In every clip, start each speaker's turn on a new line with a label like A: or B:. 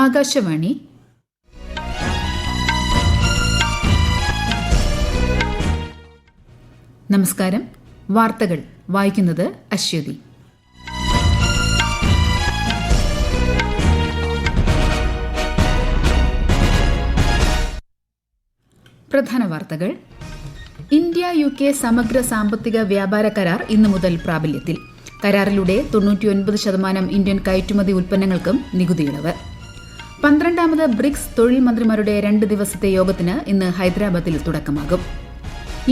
A: ആകാശവാണി. നമസ്കാരം. വാർത്തകൾ വായിക്കുന്നത് അശ്വതി. പ്രധാന വാർത്തകൾ. ഇന്ത്യ UK സമഗ്ര സാമ്പത്തിക വ്യാപാര കരാർ ഇന്നു മുതൽ പ്രാബല്യത്തിൽ. കരാറിലൂടെ 99% ഇന്ത്യൻ കയറ്റുമതി ഉൽപ്പന്നങ്ങൾക്കും നികുതി ഇളവ്. 12ാമത് ബ്രിക്സ് തൊഴിൽ മന്ത്രിമാരുടെ 2 ദിവസത്തെ യോഗത്തിന് ഇന്ന് ഹൈദരാബാദിൽ തുടക്കമാകും.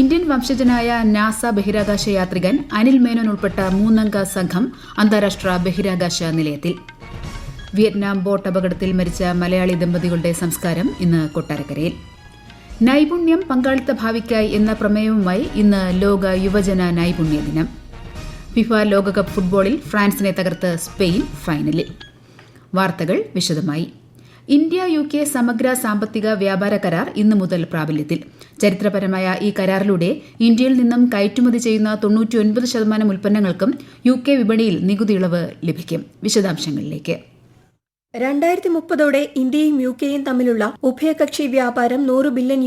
A: ഇന്ത്യൻ വംശജനായ നാസ ബഹിരാകാശ യാത്രികൻ അനിൽ മേനോൻ ഉൾപ്പെട്ട 3-അംഗ സംഘം അന്താരാഷ്ട്ര ബഹിരാകാശ നിലയത്തിൽ. വിയറ്റ്നാം ബോട്ട് അപകടത്തിൽ മരിച്ച മലയാളി ദമ്പതികളുടെ സംസ്കാരം ഇന്ന് കൊട്ടാരക്കരയിൽ. നൈപുണ്യം പങ്കാളിത്ത ഭാവിക്കായി എന്ന പ്രമേയവുമായി ഇന്ന് ലോക യുവജന നൈപുണ്യ ദിനം. ഫിഫ ലോകകപ്പ് ഫുട്ബോളിൽ ഫ്രാൻസിനെ തകർത്ത് സ്പെയിൻ ഫൈനലിൽ. വാർത്തകൾ വിശദമായി. ഇന്ത്യ UK സമഗ്ര സാമ്പത്തിക വ്യാപാര കരാർ ഇന്നു മുതൽ പ്രാബല്യത്തിൽ. ചരിത്രപരമായ ഈ കരാറിലൂടെ ഇന്ത്യയിൽ നിന്നും കയറ്റുമതി ചെയ്യുന്ന 99% ഉൽപ്പന്നങ്ങൾക്കും UK വിപണിയിൽ നികുതി ഇളവ് ലഭിക്കും. വിശദാംശങ്ങളിലേക്ക്.
B: 2030 ഇന്ത്യയും UKയും തമ്മിലുള്ള ഉഭയകക്ഷി വ്യാപാരം $100 ബില്യൺ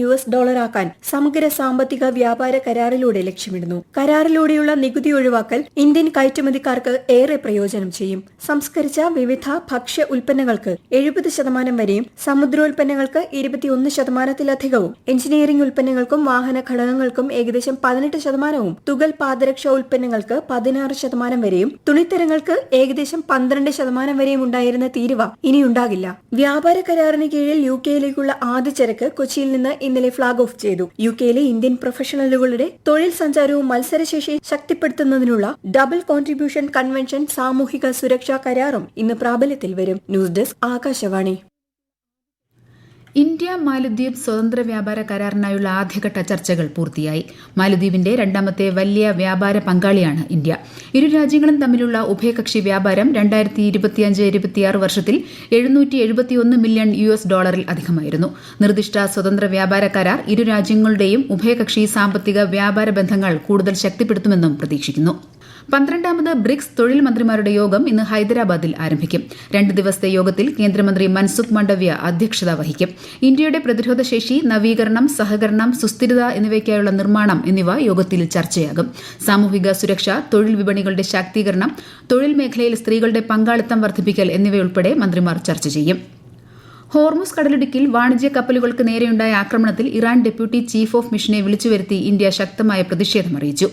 B: ആക്കാൻ സമഗ്ര സാമ്പത്തിക വ്യാപാര കരാറിലൂടെ ലക്ഷ്യമിടുന്നു. കരാറിലൂടെയുള്ള നികുതി ഒഴിവാക്കൽ ഇന്ത്യൻ കയറ്റുമതിക്കാർക്ക് ഏറെ പ്രയോജനം ചെയ്യും. സംസ്കരിച്ച വിവിധ ഭക്ഷ്യ ഉൽപ്പന്നങ്ങൾക്ക് 70% വരെയും സമുദ്രോൽപ്പന്നങ്ങൾക്ക് 21%-ലധികവും എഞ്ചിനീയറിംഗ് ഉൽപ്പന്നങ്ങൾക്കും വാഹന ഘടകങ്ങൾക്കും ഏകദേശം 18%, തുകൽ പാദരക്ഷ ഉൽപ്പന്നങ്ങൾക്ക് 16% വരെയും തുണിത്തരങ്ങൾക്ക് ഏകദേശം 12% വരെയും ഉണ്ടായിരുന്ന തീരുവ ഇനിയുണ്ടാകില്ല. വ്യാപാര കരാറിന് കീഴിൽ UKയിലേക്കുള്ള ആദ്യ ചരക്ക് കൊച്ചിയിൽ നിന്ന് ഇന്നലെ ഫ്ളാഗ് ഓഫ് ചെയ്തു. UKയിലെ ഇന്ത്യൻ പ്രൊഫഷണലുകളുടെ തൊഴിൽ സഞ്ചാരവും മത്സരശേഷി ശക്തിപ്പെടുത്തുന്നതിനുള്ള ഡബിൾ കോൺട്രിബ്യൂഷൻ കൺവെൻഷൻ സാമൂഹിക സുരക്ഷാ കരാറും ഇന്ന് പ്രാബല്യത്തിൽ വരും. News desk Akashvani.
A: ഇന്ത്യ മാലദ്വീപ് സ്വതന്ത്ര വ്യാപാര കരാറിനായുള്ള ആദ്യഘട്ട ചർച്ചകൾ പൂർത്തിയായി. മാലദ്വീപിന്റെ 2ാമത്തെ വലിയ വ്യാപാര പങ്കാളിയാണ് ഇന്ത്യ. ഇരു രാജ്യങ്ങളും തമ്മിലുള്ള ഉഭയകക്ഷി വ്യാപാരം 2025-26 വർഷത്തിൽ $771 മില്യൺ അധികമായിരുന്നു. നിർദ്ദിഷ്ട സ്വതന്ത്ര വ്യാപാര കരാർ ഇരു രാജ്യങ്ങളുടെയും ഉഭയകക്ഷി സാമ്പത്തിക വ്യാപാര ബന്ധങ്ങൾ കൂടുതൽ ശക്തിപ്പെടുത്തുമെന്നും പ്രതീക്ഷിക്കുന്നു. 12ാമത് ബ്രിക്സ് തൊഴിൽ മന്ത്രിമാരുടെ യോഗം ഇന്ന് ഹൈദരാബാദിൽ ആരംഭിക്കും. 2 ദിവസത്തെ യോഗത്തിൽ കേന്ദ്രമന്ത്രി മൻസുഖ് മാണ്ഡവ്യ അധ്യക്ഷത വഹിക്കും. ഇന്ത്യയുടെ പ്രതിരോധശേഷി, നവീകരണം, സഹകരണം, സുസ്ഥിരത എന്നിവയ്ക്കായുള്ള നിർമ്മാണം എന്നിവ യോഗത്തിൽ ചർച്ചയാകും. സാമൂഹിക സുരക്ഷ, തൊഴിൽ വിപണികളുടെ ശാക്തീകരണം, തൊഴിൽ മേഖലയിൽ സ്ത്രീകളുടെ പങ്കാളിത്തം വർദ്ധിപ്പിക്കൽ എന്നിവയുൾപ്പെടെ മന്ത്രിമാർ ചർച്ച ചെയ്യും. ഹോർമുസ് കടലിടുക്കിൽ വാണിജ്യ കപ്പലുകൾക്ക് നേരെയുണ്ടായ ആക്രമണത്തിൽ ഇറാൻ ഡെപ്യൂട്ടി ചീഫ് ഓഫ് മിഷനെ വിളിച്ചുവരുത്തി ഇന്ത്യ ശക്തമായ പ്രതിഷേധം അറിയിച്ചു.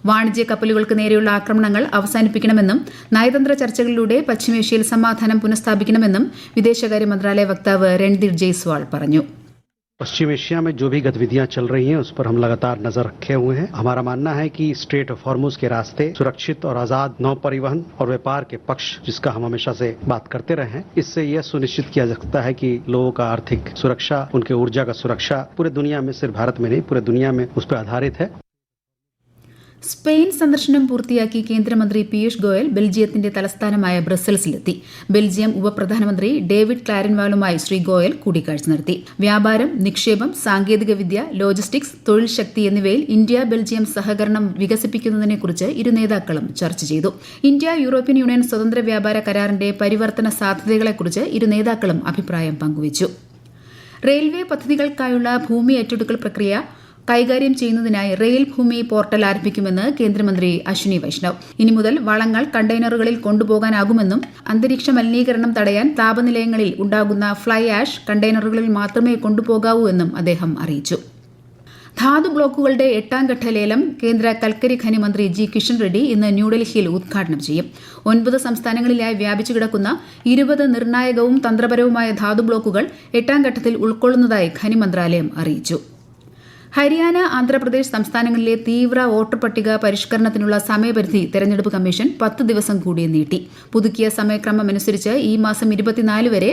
A: വാണിജ്യ കപ്പലുകൾക്ക് നേരെയുള്ള ആക്രമണങ്ങൾ അവസാനിപ്പിക്കണമെന്നും നയതന്ത്ര ചർച്ചകളിലൂടെ പശ്ചിമേഷ്യയിൽ സമാധാനം പുനഃസ്ഥാപിക്കണമെന്നും വിദേശകാര്യ മന്ത്രാലയ വക്താവ് രൺദീപ് ജയ്സ്വാൾ പറഞ്ഞു.
C: पश्चिम एशिया में जो भी गतिविधियां चल रही हैं उस पर हम लगातार नजर रखे हुए हैं. हमारा मानना है कि स्ट्रेट ऑफ हॉर्मुज के रास्ते सुरक्षित और आजाद नौ परिवहन और व्यापार के पक्ष, जिसका हम हमेशा से बात करते रहे हैं, इससे यह सुनिश्चित किया जा सकता है कि लोगों का आर्थिक सुरक्षा, उनके ऊर्जा का सुरक्षा पूरे दुनिया में, सिर्फ भारत में नहीं पूरे दुनिया में उस पर आधारित है.
A: സ്പെയിൻ സന്ദർശനം പൂർത്തിയാക്കി കേന്ദ്രമന്ത്രി പീയൂഷ് ഗോയൽ ബെൽജിയത്തിന്റെ തലസ്ഥാനമായ ബ്രസൽസിലെത്തി. ബെൽജിയം ഉപപ്രധാനമന്ത്രി ഡേവിഡ് ക്ലാരൻവാളുമായി ശ്രീ ഗോയൽ കൂടിക്കാഴ്ച നടത്തി. വ്യാപാരം, നിക്ഷേപം, സാങ്കേതികവിദ്യ, ലോജിസ്റ്റിക്സ്, തൊഴിൽ ശക്തി എന്നിവയിൽ ഇന്ത്യ ബെൽജിയം സഹകരണം വികസിപ്പിക്കുന്നതിനെക്കുറിച്ച് ഇരു നേതാക്കളും ചർച്ച ചെയ്തു. ഇന്ത്യ യൂറോപ്യൻ യൂണിയൻ സ്വതന്ത്ര വ്യാപാര കരാറിന്റെ പരിവർത്തന സാധ്യതകളെക്കുറിച്ച് ഇരു നേതാക്കളും അഭിപ്രായം പങ്കുവച്ചു. റെയിൽവേ പദ്ധതികൾക്കായുള്ള ഭൂമി ഏറ്റെടുക്കൽ പ്രക്രിയ കൈകാര്യം ചെയ്യുന്നതിനായി റെയിൽ ഭൂമി പോർട്ടൽ ആരംഭിക്കുമെന്ന് കേന്ദ്രമന്ത്രി അശ്വിനി വൈഷ്ണവ്. ഇനി മുതൽ വളങ്ങൾ കണ്ടെയ്നറുകളിൽ കൊണ്ടുപോകാനാകുമെന്നും അന്തരീക്ഷ മലിനീകരണം തടയാൻ താപനിലയങ്ങളിൽ ഉണ്ടാകുന്ന ഫ്ലൈ ആഷ് കണ്ടെയ്നറുകളിൽ മാത്രമേ കൊണ്ടുപോകാവൂ എന്നും അദ്ദേഹം അറിയിച്ചു. ധാതു ബ്ലോക്കുകളുടെ 8ാം ഘട്ട ലേലം കേന്ദ്ര കൽക്കരി ഖനി മന്ത്രി ജി കിഷൻ റെഡ്ഡി ഇന്ന് ന്യൂഡൽഹിയിൽ ഉദ്ഘാടനം ചെയ്യും. 9 സംസ്ഥാനങ്ങളിലായി വ്യാപിച്ചു കിടക്കുന്ന 20 നിർണായകവും തന്ത്രപരവുമായ ധാതു ബ്ലോക്കുകൾ 8ാം ഘട്ടത്തിൽ ഉൾക്കൊള്ളുന്നതായി ഖനി മന്ത്രാലയം അറിയിച്ചു. ഹരിയാന, ആന്ധ്രാപ്രദേശ് സംസ്ഥാനങ്ങളിലെ തീവ്ര വോട്ടർ പട്ടിക പരിഷ്കരണത്തിനുള്ള സമയപരിധി തെരഞ്ഞെടുപ്പ് കമ്മീഷൻ 10 ദിവസം കൂടി നീട്ടി. പുതുക്കിയ സമയക്രമമനുസരിച്ച് ഈ മാസം 24 വരെ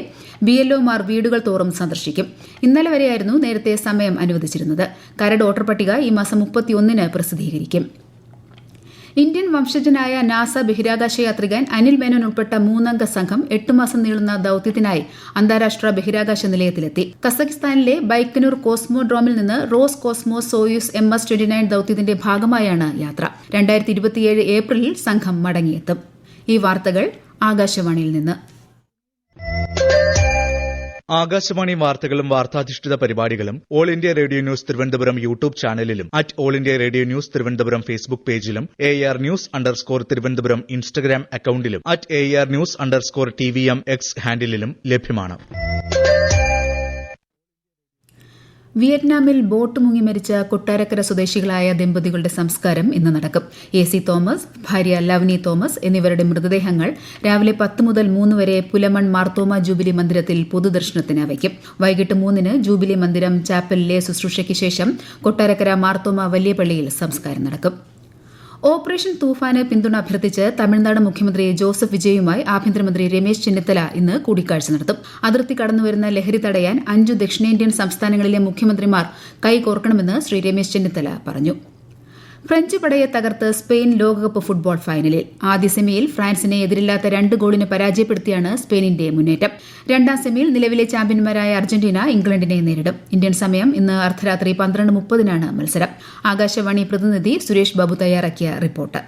A: BLOമാർ വീടുകൾ തോറും സന്ദർശിക്കും. ഇന്നലെ വരെയായിരുന്നു നേരത്തെ സമയം അനുവദിച്ചിരുന്നത്. കരട് വോട്ടർ പട്ടിക ഈ മാസം 31-ന് പ്രസിദ്ധീകരിക്കും. ഇന്ത്യൻ വംശജനായ നാസ ബഹിരാകാശ യാത്രികൻ അനിൽ മേനോൻ ഉൾപ്പെട്ട 3-അംഗ സംഘം 8 മാസം നീളുന്ന ദൌത്യത്തിനായി അന്താരാഷ്ട്ര ബഹിരാകാശ നിലയത്തിലെത്തി. കസക്കിസ്ഥാനിലെ ബൈക്കനൂർ കോസ്മോഡ്രോമിൽ നിന്ന് റോസ് കോസ്മോസ് സോയൂസ് MS-29 ദൌത്യത്തിന്റെ ഭാഗമായാണ് യാത്ര. 2027 ഏപ്രിലിൽ സംഘം മടങ്ങിയെത്തും. ഈ വാർത്തകൾ ആകാശവാണിയിൽ നിന്ന്.
D: ആകാശവാണി വാർത്തകളും വാർത്താധിഷ്ഠിത പരിപാടികളും All India Radio News Thiruvananthapuram YouTube ചാനലിലും @All India Radio News Thiruvananthapuram Facebook പേജിലും AR News_ തിരുവനന്തപുരം ഇൻസ്റ്റഗ്രാം അക്കൌണ്ടിലും @AR News_TVM X ഹാൻഡിലും ലഭ്യമാണ്.
A: വിയറ്റ്നാമിൽ ബോട്ട് മുങ്ങി മരിച്ച കൊട്ടാരക്കര സ്വദേശികളായ ദമ്പതികളുടെ സംസ്കാരം ഇന്ന് നടക്കും. AC തോമസ്, ഭാര്യ ലവ്നി തോമസ് എന്നിവരുടെ മൃതദേഹങ്ങൾ രാവിലെ 10 മുതൽ 3 വരെ പുലമൺ മാർത്തോമ ജൂബിലി മന്ദിരത്തിൽ പൊതുദർശനത്തിന് വയ്ക്കും. വൈകിട്ട് 3-ന് ജൂബിലി മന്ദിരം ചാപ്പലിലെ ശുശ്രൂഷയ്ക്ക് ശേഷം കൊട്ടാരക്കര മാർത്തോമ വലിയ പള്ളിയിൽ സംസ്കാരം നടക്കും. ഓപ്പറേഷൻ തൂഫാന് പിന്തുണ അഭ്യർത്ഥിച്ച് തമിഴ്നാട് മുഖ്യമന്ത്രി ജോസഫ് വിജയുമായി ആഭ്യന്തരമന്ത്രി രമേശ് ചെന്നിത്തല ഇന്ന് കൂടിക്കാഴ്ച നടത്തും. അതിർത്തി കടന്നുവരുന്ന ലഹരി തടയാൻ 5 ദക്ഷിണേന്ത്യൻ സംസ്ഥാനങ്ങളിലെ മുഖ്യമന്ത്രിമാർ കൈകോർക്കണമെന്ന് ശ്രീ രമേശ് ചെന്നിത്തല പറഞ്ഞു. ഫ്രഞ്ച് പടയെ തകർത്ത് സ്പെയിൻ ലോകകപ്പ് ഫുട്ബോൾ ഫൈനലിൽ. ആദ്യ സെമിയിൽ ഫ്രാൻസിനെ എതിരില്ലാത്ത 2 ഗോളിന് പരാജയപ്പെടുത്തിയാണ് സ്പെയിനിന്റെ മുന്നേറ്റം. രണ്ടാം സെമിയിൽ നിലവിലെ ചാമ്പ്യന്മാരായ അർജന്റീന ഇംഗ്ലണ്ടിനെ നേരിടും. ഇന്ത്യൻ സമയം ഇന്ന് അർദ്ധരാത്രി 12:30-നാണ് മത്സരം. ആകാശവാണി പ്രതിനിധി സുരേഷ് ബാബു തയ്യാറാക്കിയ റിപ്പോർട്ട്.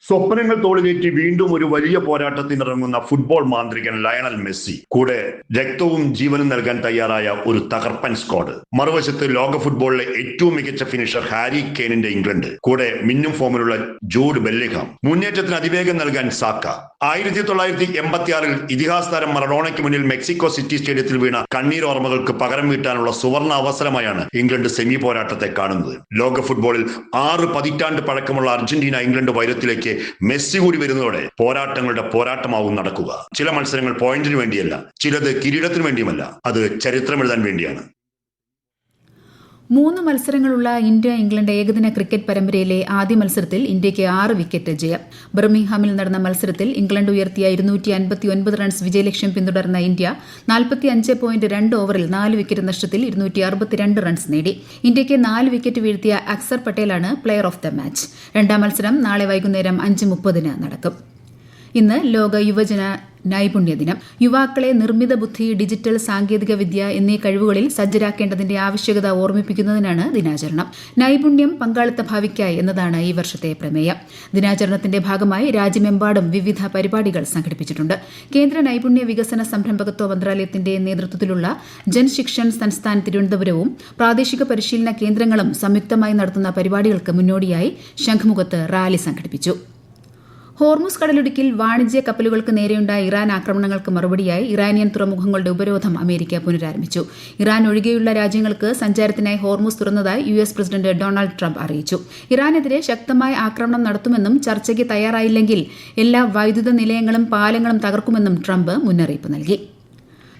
E: സ്വപ്നങ്ങൾ തോളിലേറ്റി വീണ്ടും ഒരു വലിയ പോരാട്ടത്തിനിറങ്ങുന്ന ഫുട്ബോൾ മാന്ത്രികൻ ലയണൽ മെസ്സി. കൂടെ രക്തവും ജീവനും നൽകാൻ തയ്യാറായ ഒരു തകർപ്പൻ സ്ക്വാഡ്. മറുവശത്ത് ലോക ഫുട്ബോളിലെ ഏറ്റവും മികച്ച ഫിനിഷർ ഹാരി കെയ്നിന്റെ ഇംഗ്ലണ്ട്. കൂടെ മിന്നും ഫോമിലുള്ള ജൂഡ് ബെല്ലിംഗ്ഹാം. മുന്നേറ്റത്തിന് അതിവേഗം നൽകാൻ സാക്ക. 1986-ൽ ഇതിഹാസ താരം മറഡോണയ്ക്ക് മുന്നിൽ മെക്സിക്കോ സിറ്റി സ്റ്റേഡിയത്തിൽ വീണ കണ്ണീരോർമ്മകൾക്ക് പകരം വീട്ടാനുള്ള സുവർണ അവസരമായാണ് ഇംഗ്ലണ്ട് സെമി പോരാട്ടത്തെ കാണുന്നത്. ലോക ഫുട്ബോളിൽ 6 പതിറ്റാണ്ട് പഴക്കമുള്ള അർജന്റീന ഇംഗ്ലണ്ട് വൈരത്തിലേക്ക് മെസ്സി കൂടി വരുന്നതോടെ പോരാട്ടങ്ങളുടെ പോരാട്ടമാവും നടക്കുക. ചില മത്സരങ്ങൾ പോയിന്റിന് വേണ്ടിയല്ല, ചിലത് കിരീടത്തിന് വേണ്ടിയുമല്ല, അത് ചരിത്രമെഴുതാൻ വേണ്ടിയാണ്.
A: 3 മത്സരങ്ങളുള്ള ഇന്ത്യ ഇംഗ്ലണ്ട് ഏകദിന ക്രിക്കറ്റ് പരമ്പരയിലെ ആദ്യ മത്സരത്തിൽ ഇന്ത്യയ്ക്ക് 6 വിക്കറ്റ് ജയം. ബർമിംഗ്ഹാമിൽ നടന്ന മത്സരത്തിൽ ഇംഗ്ലണ്ട് ഉയർത്തിയ 259 റൺസ് വിജയലക്ഷ്യം പിന്തുടർന്ന ഇന്ത്യ 45.2 ഓവറിൽ 4 വിക്കറ്റ് നഷ്ടത്തിൽ 262 റൺസ് നേടി. ഇന്ത്യയ്ക്ക് 4 വിക്കറ്റ് വീഴ്ത്തിയ അക്സർ പട്ടേലാണ് പ്ലെയർ ഓഫ് ദ മാച്ച്. രണ്ടാം മത്സരം നാളെ വൈകുന്നേരം 5:30-ന് നടക്കും. ഇന്ന് ലോക യുവജന നൈപുണ്യ ദിനം. യുവാക്കളെ നിർമ്മിത ബുദ്ധി, ഡിജിറ്റൽ സാങ്കേതിക വിദ്യ എന്നീ കഴിവുകളിൽ സജ്ജരാക്കേണ്ടതിന്റെ ആവശ്യകത ഓർമ്മിപ്പിക്കുന്നതിനാണ് ദിനാചരണം. നൈപുണ്യം പങ്കാളിത്ത ഭാവിക്കായി എന്നതാണ് ഈ വർഷത്തെ പ്രമേയം. ദിനാചരണത്തിന്റെ ഭാഗമായി രാജ്യമെമ്പാടും വിവിധ പരിപാടികൾ സംഘടിപ്പിച്ചിട്ടുണ്ട്. കേന്ദ്ര നൈപുണ്യ വികസന സംരംഭകത്വ മന്ത്രാലയത്തിന്റെ നേതൃത്വത്തിലുള്ള ജൻശിക്ഷൻ സംസ്ഥാൻ തിരുവനന്തപുരവും പ്രാദേശിക പരിശീലന കേന്ദ്രങ്ങളും സംയുക്തമായി നടത്തുന്ന പരിപാടികൾക്ക് മുന്നോടിയായി ശംഖുമുഖത്ത് റാലി സംഘടിപ്പിച്ചു. ഹോർമുസ് കടലിടുക്കിൽ വാണിജ്യ കപ്പലുകൾക്ക് നേരെയുണ്ടായ ഇറാൻ ആക്രമണങ്ങൾക്ക് മറുപടിയായി ഇറാനിയൻ തുറമുഖങ്ങളുടെ ഉപരോധം അമേരിക്ക പുനരാരംഭിച്ചു. ഇറാൻ ഒഴികെയുള്ള രാജ്യങ്ങൾക്ക് സഞ്ചാരത്തിനായി ഹോർമുസ് തുറന്നതായി US പ്രസിഡന്റ് ഡൊണാൾഡ് ട്രംപ് അറിയിച്ചു. ഇറാനെതിരെ ശക്തമായ ആക്രമണം നടത്തുമെന്നും ചർച്ചയ്ക്ക് തയ്യാറായില്ലെങ്കിൽ എല്ലാ വൈദ്യുത നിലയങ്ങളും പാലങ്ങളും തകർക്കുമെന്നും ട്രംപ് മുന്നറിയിപ്പ് നൽകി.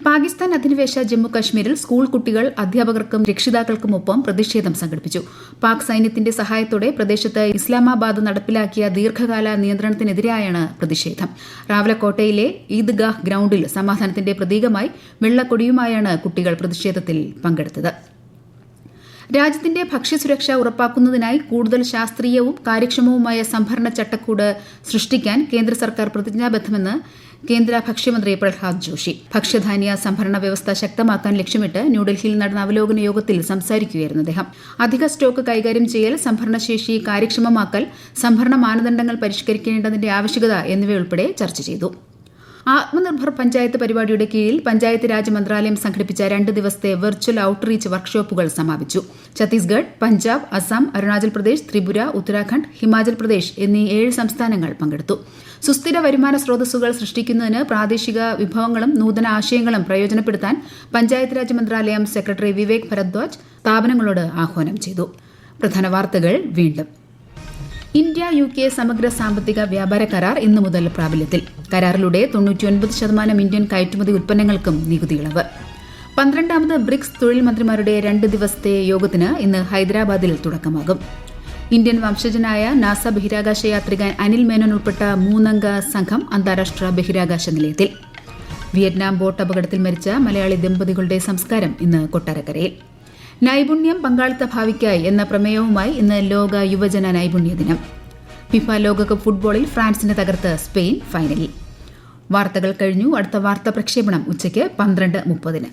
A: പാകിസ്ഥാൻ അധിനിവേശ ജമ്മു കശ്മീരിൽ സ്കൂൾ കുട്ടികൾ അധ്യാപകർക്കും രക്ഷിതാക്കൾക്കുമൊപ്പം പ്രതിഷേധം സംഘടിപ്പിച്ചു. പാക് സൈന്യത്തിന്റെ സഹായത്തോടെ പ്രദേശത്ത് ഇസ്ലാമാബാദ് നടപ്പിലാക്കിയ ദീർഘകാല നിയന്ത്രണത്തിനെതിരെയാണ് പ്രതിഷേധം. റാവലക്കോട്ടയിലെ ഈദ്ഗാഹ് ഗ്രൌണ്ടിൽ സമാധാനത്തിന്റെ പ്രതീകമായി വെള്ളക്കൊടിയുമായാണ് കുട്ടികൾ പ്രതിഷേധത്തിൽ പങ്കെടുത്തത്. രാജ്യത്തിന്റെ ഭക്ഷ്യസുരക്ഷ ഉറപ്പാക്കുന്നതിനായി കൂടുതൽ ശാസ്ത്രീയവും കാര്യക്ഷമവുമായ സംഭരണ ചട്ടക്കൂട് സൃഷ്ടിക്കാൻ കേന്ദ്ര സർക്കാർ പ്രതിജ്ഞാബദ്ധമെന്ന് കേന്ദ്ര ഭക്ഷ്യമന്ത്രി പ്രഹ്ലാദ് ജോഷി. ഭക്ഷ്യധാന്യ സംഭരണ വ്യവസ്ഥ ശക്തമാക്കാൻ ലക്ഷ്യമിട്ട് ന്യൂഡൽഹിയിൽ നടന്ന അവലോകന യോഗത്തിൽ സംസാരിക്കുകയായിരുന്നു അദ്ദേഹം. അധിക സ്റ്റോക്ക് കൈകാര്യം ചെയ്യൽ, സംഭരണശേഷി കാര്യക്ഷമമാക്കൽ, സംഭരണ മാനദണ്ഡങ്ങൾ പരിഷ്കരിക്കേണ്ടതിന്റെ ആവശ്യകത എന്നിവയുൾപ്പെടെ ചർച്ച ചെയ്തു. ആത്മനിർഭർ പഞ്ചായത്ത് പരിപാടിയുടെ കീഴിൽ പഞ്ചായത്ത് രാജ് മന്ത്രാലയം സംഘടിപ്പിച്ച 2 ദിവസത്തെ വെർച്വൽ ഔട്ട്റീച്ച് വർക്ക്ഷോപ്പുകൾ സമാപിച്ചു. ഛത്തീസ്ഗഡ്, പഞ്ചാബ്, അസം, അരുണാചൽ പ്രദേശ്, ത്രിപുര, ഉത്തരാഖണ്ഡ്, ഹിമാചൽ പ്രദേശ് എന്നീ 7 സംസ്ഥാനങ്ങൾ പങ്കെടുത്തു. സുസ്ഥിര വരുമാന സ്രോതസ്സുകൾ സൃഷ്ടിക്കുന്നതിന് പ്രാദേശിക വിഭവങ്ങളും നൂതന ആശയങ്ങളും പ്രയോജനപ്പെടുത്താൻ പഞ്ചായത്ത് രാജ് മന്ത്രാലയം സെക്രട്ടറി വിവേക് ഭരദ്വാജ് സ്ഥാപനങ്ങളോട് ആഹ്വാനം ചെയ്തു. പ്രധാന വാർത്തകൾ വീണ്ടും. ഇന്ത്യ UK സമഗ്ര സാമ്പത്തിക വ്യാപാര കരാർ ഇന്നു മുതൽ പ്രാബല്യത്തിൽ. കരാറിലൂടെ 99% ഇന്ത്യൻ കയറ്റുമതി ഉൽപ്പന്നങ്ങൾക്കും നികുതി ഇളവ്. 12ാമത് ബ്രിക്സ് തൊഴിൽ മന്ത്രിമാരുടെ 2 ദിവസത്തെ യോഗത്തിന് ഇന്ന് ഹൈദരാബാദിൽ തുടക്കമാകും. ഇന്ത്യൻ വംശജനായ നാസ ബഹിരാകാശ യാത്രികൻ അനിൽ മേനോൻ ഉൾപ്പെട്ട 3-അംഗ സംഘം അന്താരാഷ്ട്ര ബഹിരാകാശ നിലയത്തിൽ. വിയറ്റ്നാം ബോട്ട് അപകടത്തിൽ മരിച്ച മലയാളി ദമ്പതികളുടെ സംസ്കാരം ഇന്ന് കൊട്ടാരക്കരയിൽ. നൈപുണ്യം പങ്കാളിത്ത ഭാവിക്കായി എന്ന പ്രമേയവുമായി ഇന്ന് ലോക യുവജന നൈപുണ്യ ദിനം. ഫിഫ ലോകകപ്പ് ഫുട്ബോളിൽ ഫ്രാൻസിനെ തകർത്ത് സ്പെയിൻ ഫൈനലിൽ. വാർത്തകൾ കഴിഞ്ഞു. അടുത്ത വാർത്താ പ്രക്ഷേപണം ഉച്ചയ്ക്ക് 12:30.